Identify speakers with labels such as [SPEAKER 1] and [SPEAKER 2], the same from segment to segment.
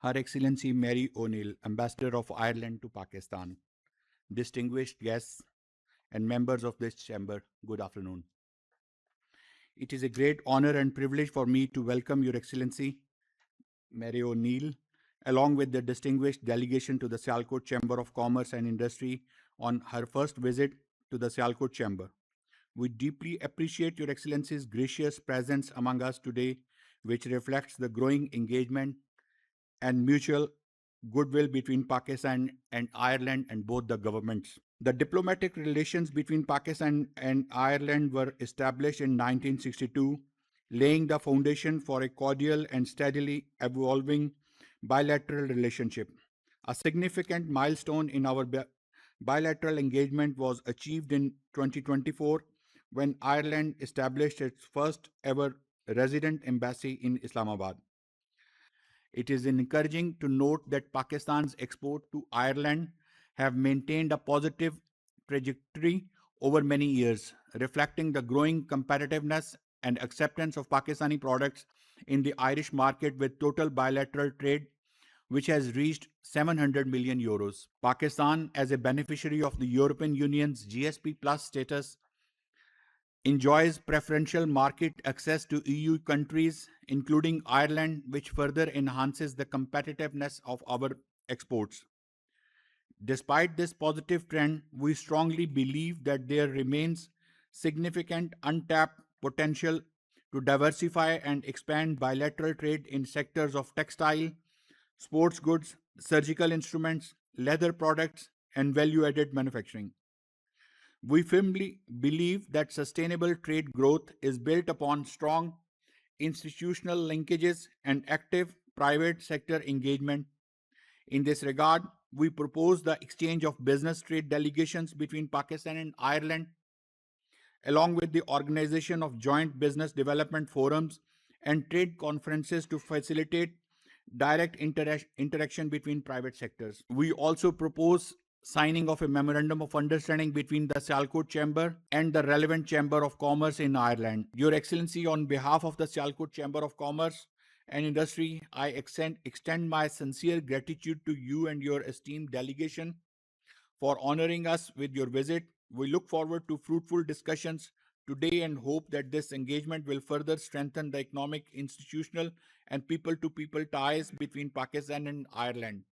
[SPEAKER 1] Her Excellency Mary O'Neill, Ambassador of Ireland to Pakistan, distinguished guests and members of this chamber, good afternoon. It is a great honor and privilege for me to welcome Your Excellency Mary O'Neill, along with the distinguished delegation to the Sialkot Chamber of Commerce and Industry on her first visit to the Sialkot Chamber. We deeply appreciate Your Excellency's gracious presence among us today, which reflects the growing engagement and mutual goodwill between Pakistan and Ireland and both the governments. The diplomatic relations between Pakistan and Ireland were established in 1962, laying the foundation for a cordial and steadily evolving bilateral relationship. A significant milestone in our bilateral engagement was achieved in 2024 when Ireland established its first ever resident embassy in Islamabad. It is encouraging to note that Pakistan's export to Ireland have maintained a positive trajectory over many years, reflecting the growing competitiveness and acceptance of Pakistani products in the Irish market, with total bilateral trade which has reached 700 million euros. Pakistan, as a beneficiary of the European Union's GSP Plus status, enjoys preferential market access to EU countries, including Ireland, which further enhances the competitiveness of our exports. Despite this positive trend, we strongly believe that there remains significant untapped potential to diversify and expand bilateral trade in sectors of textile, sports goods, surgical instruments, leather products, and value-added manufacturing. We firmly believe that sustainable trade growth is built upon strong institutional linkages and active private sector engagement. In this regard, we propose the exchange of business trade delegations between Pakistan and Ireland, along with the organization of joint business development forums and trade conferences to facilitate direct interaction between private sectors. We also propose signing of a memorandum of understanding between the Sialkot Chamber and the relevant Chamber of Commerce in Ireland. Your Excellency, on behalf of the Sialkot Chamber of Commerce and Industry, I extend my sincere gratitude to you and your esteemed delegation for honoring us with your visit. We look forward to fruitful discussions today and hope that this engagement will further strengthen the economic, institutional, and people-to-people ties between Pakistan and Ireland,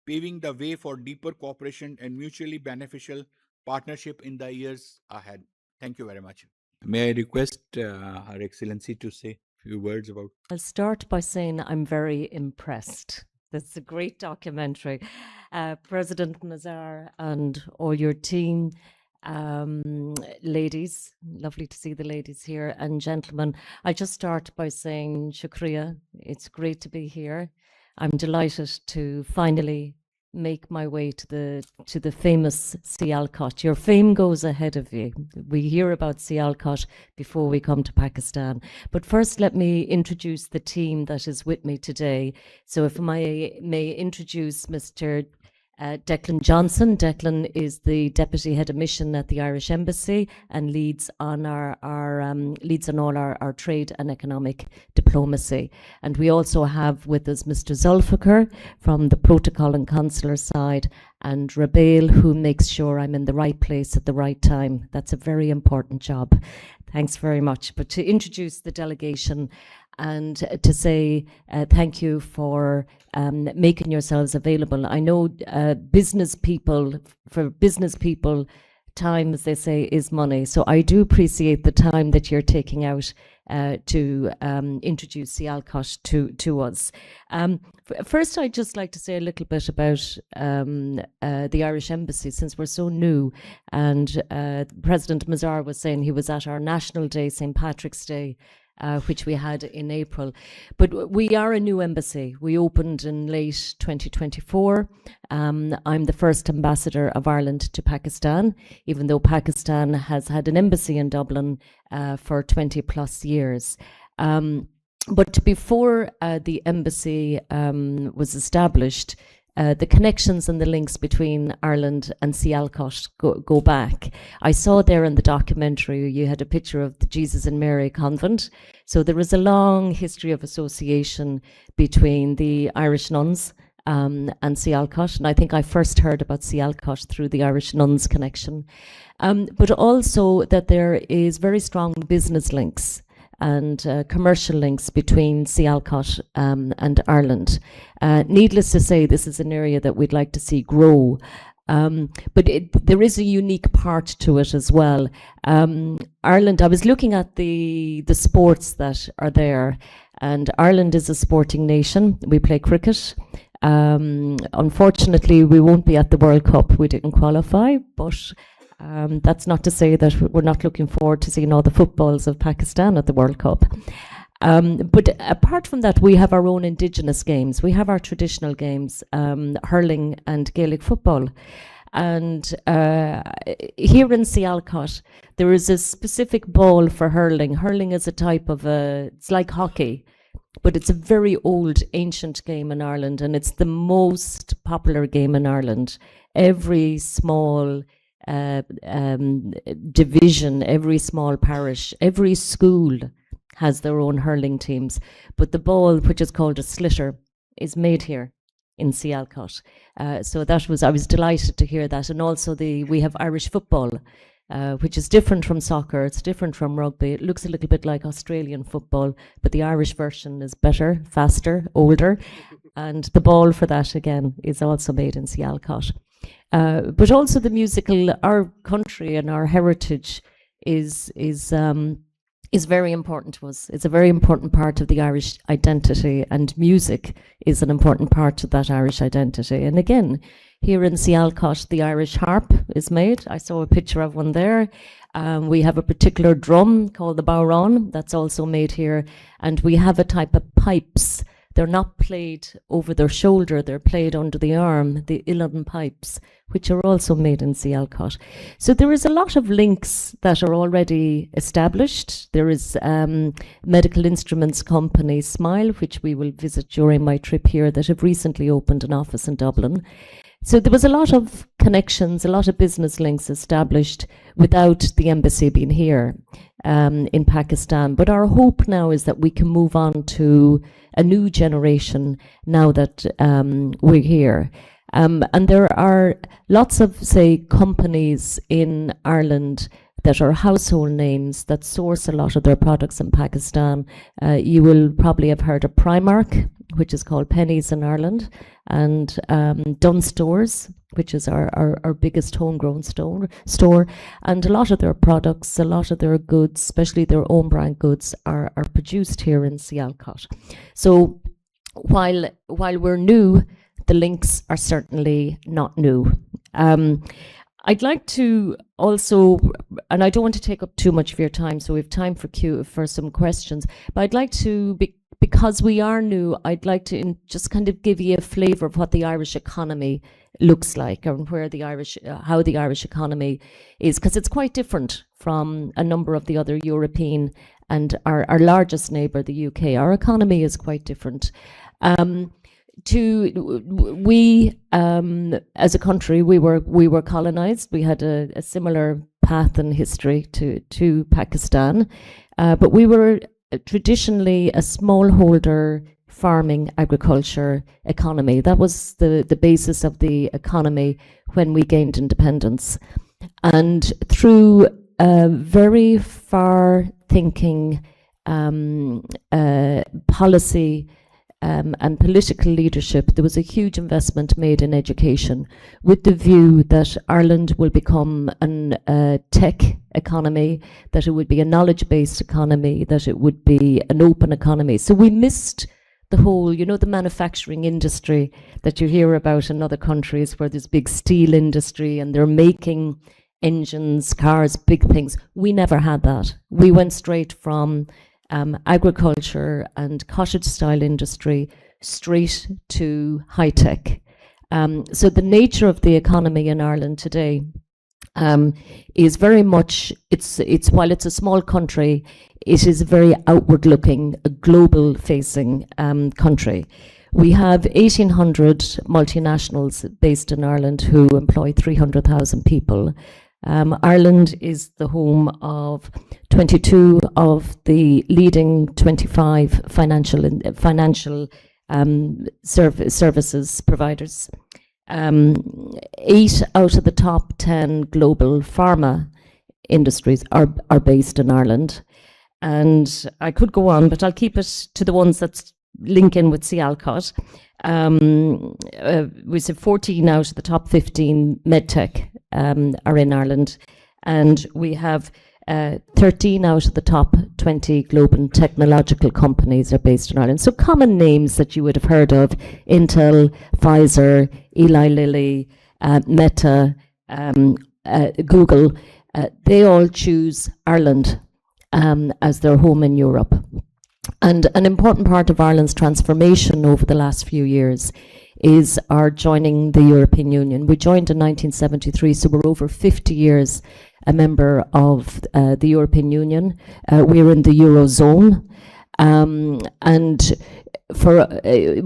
[SPEAKER 1] paving the way for deeper cooperation and mutually beneficial partnership in the years ahead. Thank you very much. May I request Her Excellency to say a few words about?
[SPEAKER 2] I'll start by saying I'm very impressed. That's a great documentary. President Mazhar and all your team, ladies, lovely to see the ladies here, and gentlemen. I just start by saying shukriya. It's great to be here. I'm delighted to finally make my way to the famous Sialkot. Your fame goes ahead of you. We hear about Sialkot before we come to Pakistan. But first, let me introduce the team that is with me today. So if I may introduce Mr. Declan Johnson. Declan is the Deputy Head of Mission at the Irish Embassy and leads on all our trade and economic diplomacy. And we also have with us Mr. Zulfikar from the protocol and consular side, and Rabail, who makes sure I'm in the right place at the right time. That's a very important job. Thanks very much. But to introduce the delegation and to say thank you for making yourselves available. I know business people, time, as they say, is money. So I do appreciate the time that you're taking out to introduce Sialkot to us. First, I'd just like to say a little bit about the Irish Embassy, since we're so new. And President Mazhar was saying he was at our National Day, St. Patrick's Day, which we had in April. But we are a new embassy. We opened in late 2024. I'm the first ambassador of Ireland to Pakistan, even though Pakistan has had an embassy in Dublin for 20 plus years. But before the embassy was established, the connections and the links between Ireland and Sialkot go back. I saw there in the documentary you had a picture of the Jesus and Mary convent. So there is a long history of association between the Irish nuns and Sialkot. And I think I first heard about Sialkot through the Irish nuns connection. But also that there is very strong business links and commercial links between Sialkot and Ireland. Needless to say, this is an area that we'd like to see grow. But there is a unique part to it as well. Ireland, I was looking at the sports that are there, and Ireland is a sporting nation. We play cricket. Unfortunately, we won't be at the World Cup. We didn't qualify, but that's not to say that we're not looking forward to seeing all the footballs of Pakistan at the World Cup. But apart from that, we have our own indigenous games. We have our traditional games, hurling and Gaelic football. And here in Sialkot, there is a specific ball for hurling. Hurling is a type of it's like hockey, but it's a very old, ancient game in Ireland, and it's the most popular game in Ireland. Every small division, every small parish, every school has their own hurling teams. But the ball, which is called a slitter, is made here in Sialkot. So I was delighted to hear that. And also we have Irish football, which is different from soccer. It's different from rugby. It looks a little bit like Australian football, but the Irish version is better, faster, older. And the ball for that, again, is also made in Sialkot. But also the musical, our country and our heritage is very important to us. It's a very important part of the Irish identity, and music is an important part of that Irish identity. And again, here in Sialkot, the Irish harp is made. I saw a picture of one there. We have a particular drum called the bowron that's also made here. And we have a type of pipes. They're not played over their shoulder, they're played under the arm, the uilleann pipes, which are also made in Sialkot. So there is a lot of links that are already established. There is medical instruments company Smile, which we will visit during my trip here, that have recently opened an office in Dublin. So there was a lot of connections, a lot of business links established without the embassy being here in Pakistan. But our hope now is that we can move on to a new generation now that we're here. And there are lots of, say, companies in Ireland that are household names that source a lot of their products in Pakistan. You will probably have heard of Primark, which is called Pennies in Ireland, and Dunn Stores, which is our biggest homegrown store. And a lot of their products, a lot of their goods, especially their own brand goods, are produced here in Sialkot. So while we're new, the links are certainly not new. I'd like to also, and I don't want to take up too much of your time, so we have time for some questions, but I'd like to, because we are new, I'd like to just kind of give you a flavour of what the Irish economy looks like, and where how the Irish economy is, because it's quite different from a number of the other European and our largest neighbour, the UK. Our economy is quite different. We as a country, we were colonized. We had a similar path in history to Pakistan, but we were traditionally a smallholder farming agriculture economy. That was the basis of the economy when we gained independence. And through very far thinking policy and political leadership, there was a huge investment made in education with the view that Ireland will become a tech economy, that it would be a knowledge-based economy, that it would be an open economy. So we missed the whole, the manufacturing industry that you hear about in other countries where there's big steel industry and they're making engines, cars, big things. We never had that. We went straight from agriculture and cottage-style industry straight to high-tech. So the nature of the economy in Ireland today is very much, while it's a small country, it is a very outward-looking, global-facing country. We have 1,800 multinationals based in Ireland who employ 300,000 people. Ireland is the home of 22 of the leading 25 financial services providers. 8 out of the top 10 global pharma industries are based in Ireland. And I could go on, but I'll keep it to the ones that link in with Sialkot. We said 14 out of the top 15 medtech are in Ireland, and we have 13 out of the top 20 global technological companies are based in Ireland. So common names that you would have heard of: Intel, Pfizer, Eli Lilly, Meta, Google. They all choose Ireland as their home in Europe. And an important part of Ireland's transformation over the last few years is our joining the European Union. We joined in 1973, so we're over 50 years a member of the European Union. We're in the Eurozone.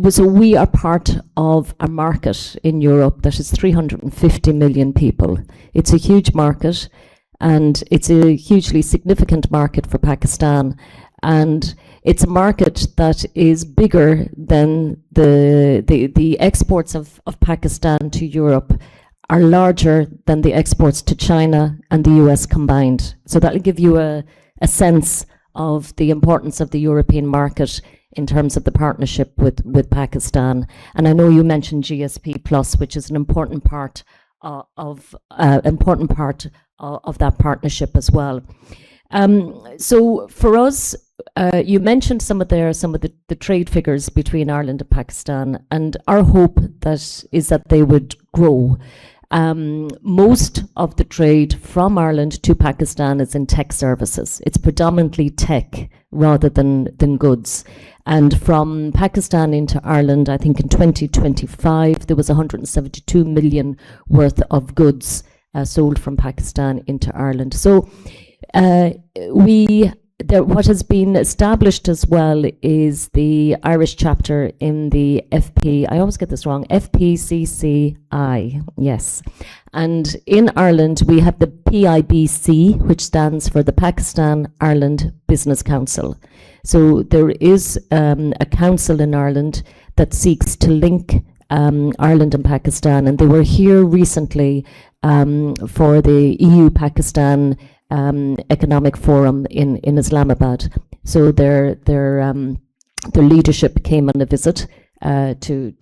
[SPEAKER 2] So we are part of a market in Europe that is 350 million people. It's a huge market, and it's a hugely significant market for Pakistan. And it's a market that is bigger than the exports of Pakistan to Europe are larger than the exports to China and the US combined. So that'll give you a sense of the importance of the European market in terms of the partnership with Pakistan. And I know you mentioned GSP Plus, which is an important part of that partnership as well. So for us, you mentioned some of the trade figures between Ireland and Pakistan, and our hope is that they would grow. Most of the trade from Ireland to Pakistan is in tech services. It's predominantly tech rather than goods. And from Pakistan into Ireland, I think in 2025, there was 172 million worth of goods sold from Pakistan into Ireland. So what has been established as well is the Irish chapter in the I always get this wrong, SCCI, yes. And in Ireland, we have the PIBC, which stands for the Pakistan Ireland Business Council. So there is a council in Ireland that seeks to link Ireland and Pakistan, and they were here recently for the EU-Pakistan Economic Forum in Islamabad. So their leadership came on a visit to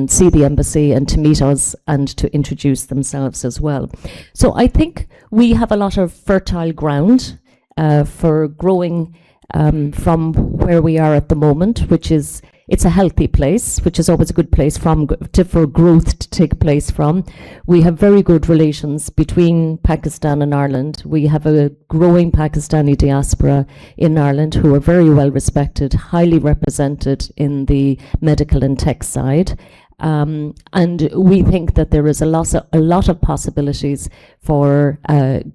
[SPEAKER 2] see the embassy and to meet us and to introduce themselves as well. So I think we have a lot of fertile ground for growing from where we are at the moment, which is it's a healthy place, which is always a good place for growth to take place from. We have very good relations between Pakistan and Ireland. We have a growing Pakistani diaspora in Ireland who are very well respected, highly represented in the medical and tech side. And we think that there is a lot of possibilities for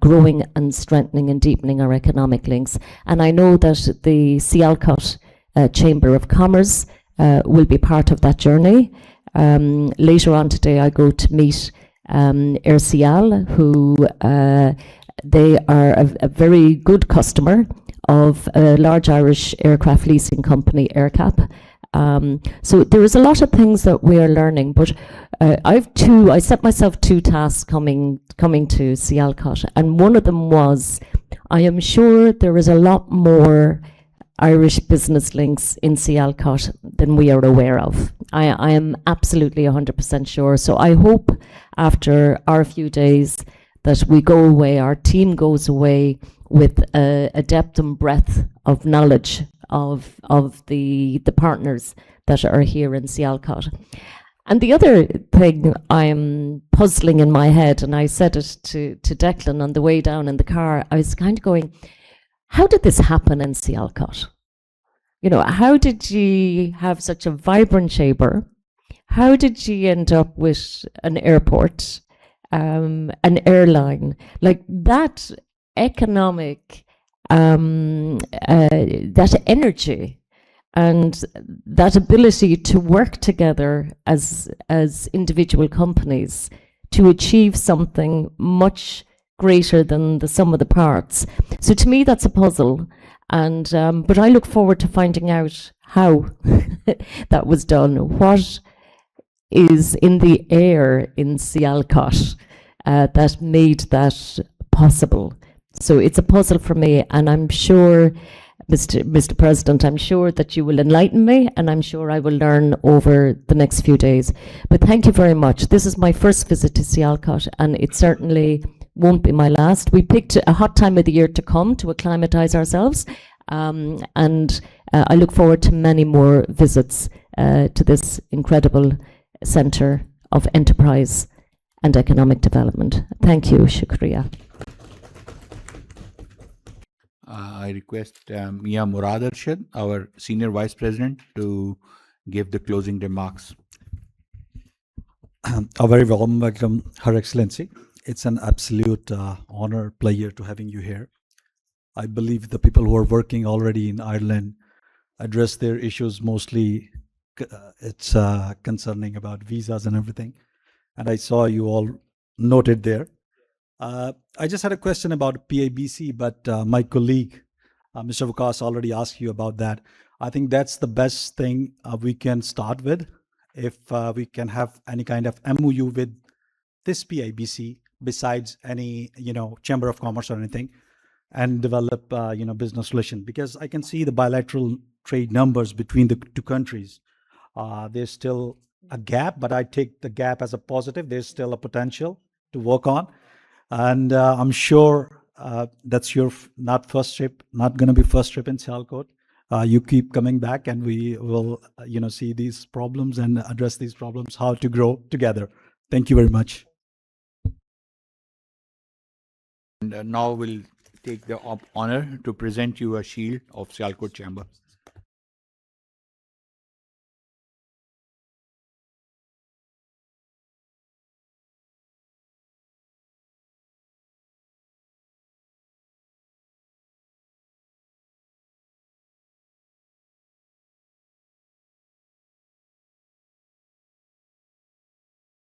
[SPEAKER 2] growing and strengthening and deepening our economic links. And I know that the Sialkot Chamber of Commerce will be part of that journey. Later on today, I go to meet Air Sial, who they are a very good customer of a large Irish aircraft leasing company, AirCap. So there is a lot of things that we are learning, but I set myself 2 tasks coming to Sialkot, and one of them was, I am sure there is a lot more Irish business links in Sialkot than we are aware of. I am absolutely 100% sure. So I hope after our few days that we go away, our team goes away with a depth and breadth of knowledge of the partners that are here in Sialkot. And the other thing I'm puzzling in my head, and I said it to Declan on the way down in the car, I was kind of going, how did this happen in Sialkot? You know, how did you have such a vibrant chamber? How did you end up with an airport, an airline? Like that economic, that energy And that ability to work together as individual companies to achieve something much greater than the sum of the parts. So to me, that's a puzzle. And but I look forward to finding out how that was done. What is in the air in Sialkot that made that possible? So it's a puzzle for me, and I'm sure, Mr. President, I'm sure that you will enlighten me, and I'm sure I will learn over the next few days. But thank you very much. This is my first visit to Sialkot, and it certainly won't be my last. We picked a hot time of the year to come to acclimatise ourselves, and I look forward to many more visits to this incredible centre of enterprise and economic development. Thank you, Shukriya.
[SPEAKER 1] I request Mia Murad Arshad, our Senior Vice President, to give the closing remarks.
[SPEAKER 3] A very warm welcome, Her Excellency. It's an absolute honor, pleasure to having you here. I believe the people who are working already in Ireland address their issues mostly. It's concerning about visas and everything. And I saw you all noted there. I just had a question about PABC, but my colleague, Mr. Vikas, already asked you about that. I think that's the best thing we can start with. If we can have any kind of MOU with this PABC, besides any, Chamber of Commerce or anything, and develop, business relation. Because I can see the bilateral trade numbers between the two countries. There's still a gap, but I take the gap as a positive. There's still a potential to work on. And I'm sure that's your not going to be first trip in Sialkot. You keep coming back, and we will, see these problems and address these problems, how to grow together. Thank you very much.
[SPEAKER 1] And now we'll take the honor to present you a shield of Sialkot Chamber.